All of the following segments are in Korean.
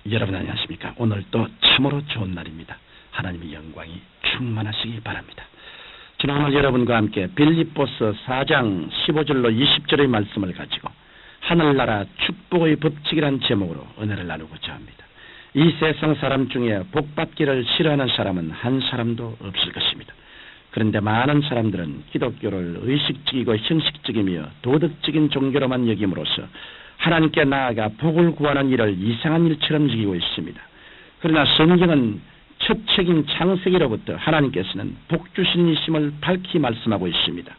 여러분 안녕하십니까? 오늘도 참으로 좋은 날입니다. 하나님의 영광이 충만하시기 바랍니다. 저는 오늘 여러분과 함께 빌립보서 4장 15절로 20절의 말씀을 가지고 하늘나라 축복의 법칙이라는 제목으로 은혜를 나누고자 합니다. 이 세상 사람 중에 복받기를 싫어하는 사람은 한 사람도 없을 것입니다. 그런데 많은 사람들은 기독교를 의식적이고 형식적이며 도덕적인 종교로만 여김으로써 하나님께 나아가 복을 구하는 일을 이상한 일처럼 여기고 있습니다. 그러나 성경은 첫 책인 창세기로부터 하나님께서는 복 주신 이심을 밝히 말씀하고 있습니다.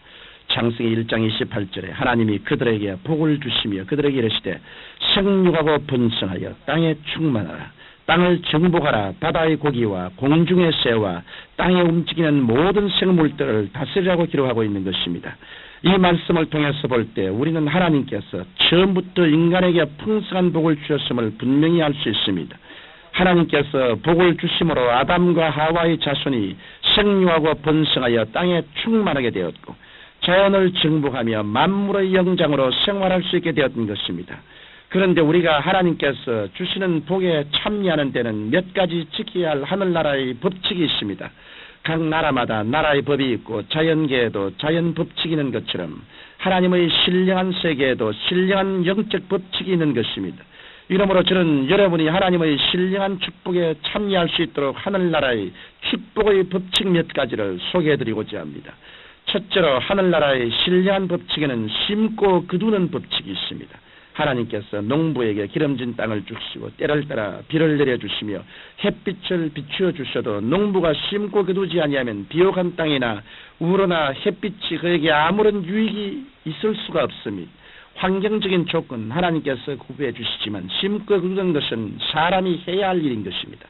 창세기 1장 28절에 하나님이 그들에게 복을 주시며 그들에게 이르시되 생육하고 번성하여 땅에 충만하라. 땅을 정복하라. 바다의 고기와 공중의 새와 땅에 움직이는 모든 생물들을 다스리라고 기록하고 있는 것입니다. 이 말씀을 통해서 볼 때 우리는 하나님께서 처음부터 인간에게 풍성한 복을 주셨음을 분명히 알 수 있습니다. 하나님께서 복을 주심으로 아담과 하와의 자손이 생육하고 번성하여 땅에 충만하게 되었고 자연을 정복하며 만물의 영장으로 생활할 수 있게 되었던 것입니다. 그런데 우리가 하나님께서 주시는 복에 참여하는 데는 몇 가지 지켜야 할 하늘나라의 법칙이 있습니다. 각 나라마다 나라의 법이 있고 자연계에도 자연 법칙이 있는 것처럼 하나님의 신령한 세계에도 신령한 영적 법칙이 있는 것입니다. 이러므로 저는 여러분이 하나님의 신령한 축복에 참여할 수 있도록 하늘나라의 축복의 법칙 몇 가지를 소개해드리고자 합니다. 첫째로 하늘나라의 신령한 법칙에는 심고 거두는 법칙이 있습니다. 하나님께서 농부에게 기름진 땅을 주시고 때를 따라 비를 내려주시며 햇빛을 비추어 주셔도 농부가 심고 거두지 아니하면 비옥한 땅이나 우러나 햇빛이 그에게 아무런 유익이 있을 수가 없습니다. 환경적인 조건 하나님께서 구비해 주시지만 심고 거두는 것은 사람이 해야 할 일인 것입니다.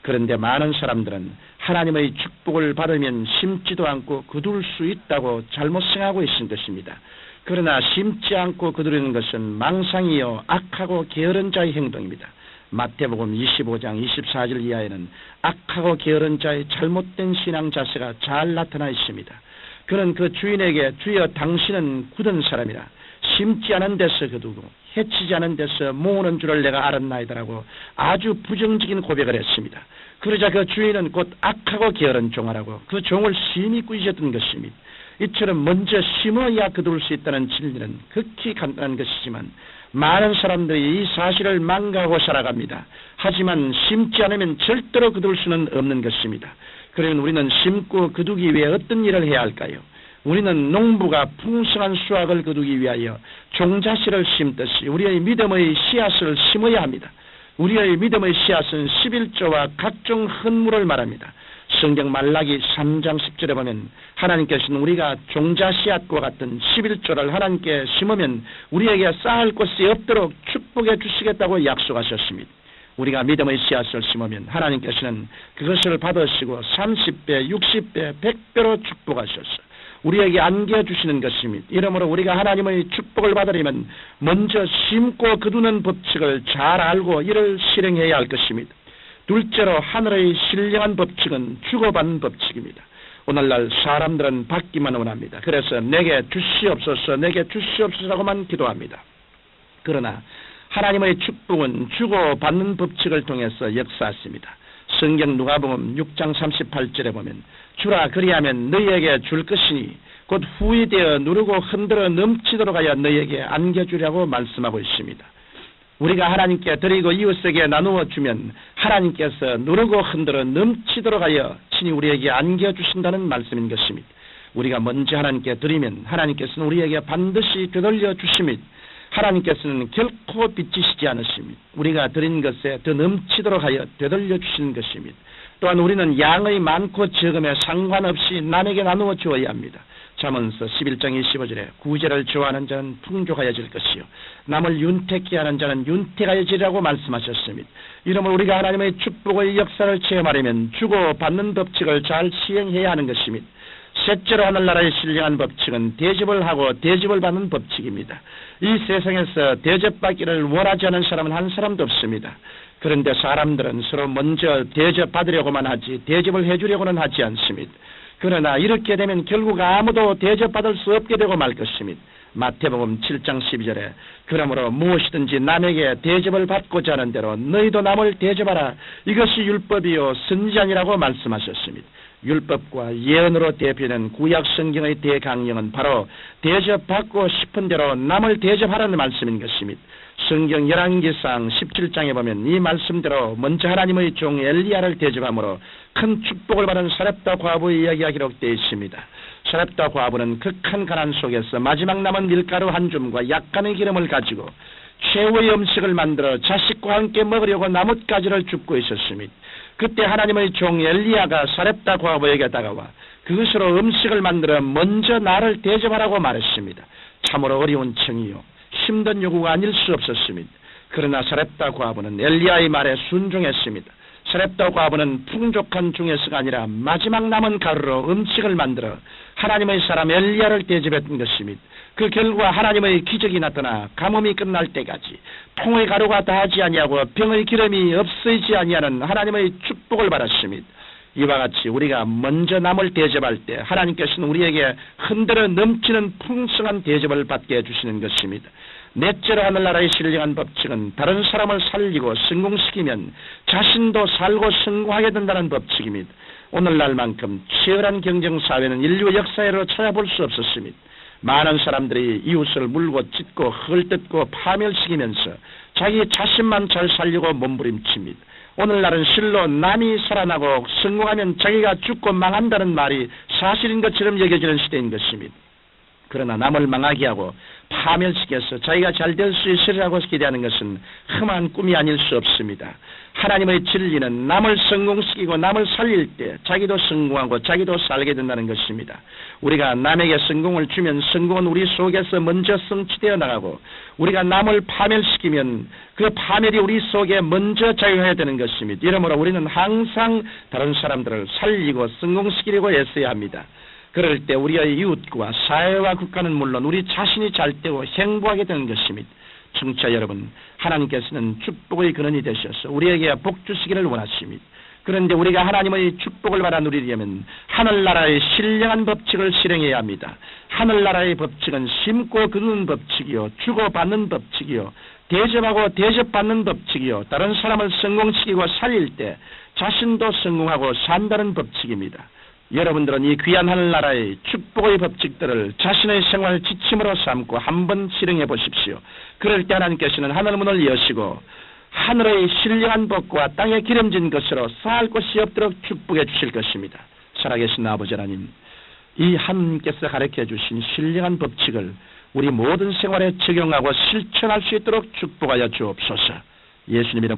그런데 많은 사람들은 하나님의 축복을 받으면 심지도 않고 거둘 수 있다고 잘못 생각하고 있는 것입니다. 그러나 심지 않고 거두려는 것은 망상이요 악하고 게으른 자의 행동입니다. 마태복음 25장 24절 이하에는 악하고 게으른 자의 잘못된 신앙 자세가 잘 나타나 있습니다. 그는 그 주인에게 주여 당신은 굳은 사람이라 심지 않은 데서 거두고 해치지 않은 데서 모으는 줄을 내가 알았나이다라고 아주 부정적인 고백을 했습니다. 그러자 그 주인은 곧 악하고 게으른 종아라고 그 종을 심히 꾸짖었던 것입니다. 이처럼 먼저 심어야 거둘 수 있다는 진리는 극히 간단한 것이지만 많은 사람들이 이 사실을 망각하고 살아갑니다. 하지만 심지 않으면 절대로 거둘 수는 없는 것입니다. 그러면 우리는 심고 거두기 위해 어떤 일을 해야 할까요? 우리는 농부가 풍성한 수확을 거두기 위하여 종자씨를 심듯이 우리의 믿음의 씨앗을 심어야 합니다. 우리의 믿음의 씨앗은 11조와 각종 헌물을 말합니다. 성경 말라기 3장 10절에 보면 하나님께서는 우리가 종자 씨앗과 같은 11조를 하나님께 심으면 우리에게 쌓을 곳이 없도록 축복해 주시겠다고 약속하셨습니다. 우리가 믿음의 씨앗을 심으면 하나님께서는 그것을 받으시고 30배, 60배, 100배로 축복하셔서 우리에게 안겨주시는 것입니다. 이러므로 우리가 하나님의 축복을 받으려면 먼저 심고 거두는 법칙을 잘 알고 이를 실행해야 할 것입니다. 둘째로 하늘의 신령한 법칙은 주고받는 법칙입니다. 오늘날 사람들은 받기만 원합니다. 그래서 내게 주시옵소서 내게 주시옵소서라고만 기도합니다. 그러나 하나님의 축복은 주고받는 법칙을 통해서 역사했습니다. 성경 누가복음 6장 38절에 보면 주라 그리하면 너희에게 줄 것이니 곧 후이 되어 누르고 흔들어 넘치도록 하여 너희에게 안겨주려고 말씀하고 있습니다. 우리가 하나님께 드리고 이웃에게 나누어 주면 하나님께서 누르고 흔들어 넘치도록 하여 친히 우리에게 안겨주신다는 말씀인 것입니다. 우리가 먼저 하나님께 드리면 하나님께서는 우리에게 반드시 되돌려 주심이 하나님께서는 결코 빚지시지 않으십니다. 우리가 드린 것에 더 넘치도록 하여 되돌려 주시는 것입니다. 또한 우리는 양의 많고 적음에 상관없이 남에게 나누어 주어야 합니다. 잠언서 11장 25절에 구제를 좋아하는 자는 풍족하여질 것이요 남을 윤택케 하는 자는 윤택하여지라고 말씀하셨습니다. 이러므로 우리가 하나님의 축복의 역사를 체험하려면 주고받는 법칙을 잘 시행해야 하는 것입니다. 셋째로 하늘나라의 신령한 법칙은 대접을 하고 대접을 받는 법칙입니다. 이 세상에서 대접받기를 원하지 않은 사람은 한 사람도 없습니다. 그런데 사람들은 서로 먼저 대접받으려고만 하지 대접을 해주려고는 하지 않습니다. 그러나 이렇게 되면 결국 아무도 대접받을 수 없게 되고 말 것입니다. 마태복음 7장 12절에 그러므로 무엇이든지 남에게 대접을 받고자 하는 대로 너희도 남을 대접하라. 이것이 율법이요 선지자니라고 말씀하셨습니다. 율법과 예언으로 대표되는 구약 성경의 대강령은 바로 대접받고 싶은 대로 남을 대접하라는 말씀인 것입니다. 성경 열왕기상 17장에 보면 이 말씀대로 먼저 하나님의 종 엘리야를 대접함으로 큰 축복을 받은 사렙다 과부의 이야기가 기록되어 있습니다. 사렙다 과부는 극한 가난 속에서 마지막 남은 밀가루 한 줌과 약간의 기름을 가지고 최후의 음식을 만들어 자식과 함께 먹으려고 나뭇가지를 줍고 있었습니다. 그때 하나님의 종 엘리야가 사렙다 과부에게 다가와 그것으로 음식을 만들어 먼저 나를 대접하라고 말했습니다. 참으로 어려운 청이요 힘든 요구가 아닐 수 없었습니다. 그러나 사렙다 과부는 엘리야의 말에 순종했습니다. 사렙다 과부는 풍족한 중에서가 아니라 마지막 남은 가루로 음식을 만들어 하나님의 사람 엘리야를 대접했던 것입니다. 그 결과 하나님의 기적이 나타나 가뭄이 끝날 때까지 통의 가루가 다하지 아니하고 병의 기름이 없어지지 아니하는 하나님의 축복을 받았습니다. 이와 같이 우리가 먼저 남을 대접할 때 하나님께서는 우리에게 흔들어 넘치는 풍성한 대접을 받게 해주시는 것입니다. 넷째로 하늘나라의 신령한 법칙은 다른 사람을 살리고 성공시키면 자신도 살고 성공하게 된다는 법칙입니다. 오늘날만큼 치열한 경쟁사회는 인류 역사에로 찾아볼 수 없었습니다. 많은 사람들이 이웃을 물고 찢고 헐뜯고 파멸시키면서 자기 자신만 잘 살려고 몸부림칩니다. 오늘날은 실로 남이 살아나고 성공하면 자기가 죽고 망한다는 말이 사실인 것처럼 여겨지는 시대인 것입니다. 그러나 남을 망하게 하고 파멸시켜서 자기가 잘 될 수 있으리라고 기대하는 것은 험한 꿈이 아닐 수 없습니다. 하나님의 진리는 남을 성공시키고 남을 살릴 때 자기도 성공하고 자기도 살게 된다는 것입니다. 우리가 남에게 성공을 주면 성공은 우리 속에서 먼저 성취되어 나가고 우리가 남을 파멸시키면 그 파멸이 우리 속에 먼저 작용해야 되는 것입니다. 이러므로 우리는 항상 다른 사람들을 살리고 성공시키려고 애써야 합니다. 그럴 때 우리의 이웃과 사회와 국가는 물론 우리 자신이 잘되고 행복하게 되는 것입니다. 청취자 여러분, 하나님께서는 축복의 근원이 되셔서 우리에게 복 주시기를 원하십니다. 그런데 우리가 하나님의 축복을 받아 누리려면 하늘나라의 신령한 법칙을 실행해야 합니다. 하늘나라의 법칙은 심고 거두는 법칙이요 주고받는 법칙이요 대접하고 대접받는 법칙이요 다른 사람을 성공시키고 살릴 때 자신도 성공하고 산다는 법칙입니다. 여러분들은 이 귀한 하늘나라의 축복의 법칙들을 자신의 생활 지침으로 삼고 한번 실행해 보십시오. 그럴 때 하나님께서는 하늘문을 여시고 하늘의 신령한 복과 땅에 기름진 것으로 쌓을 곳이 없도록 축복해 주실 것입니다. 살아계신 아버지 하나님, 이 하나님께서 가르쳐 주신 신령한 법칙을 우리 모든 생활에 적용하고 실천할 수 있도록 축복하여 주옵소서. 예수님 이름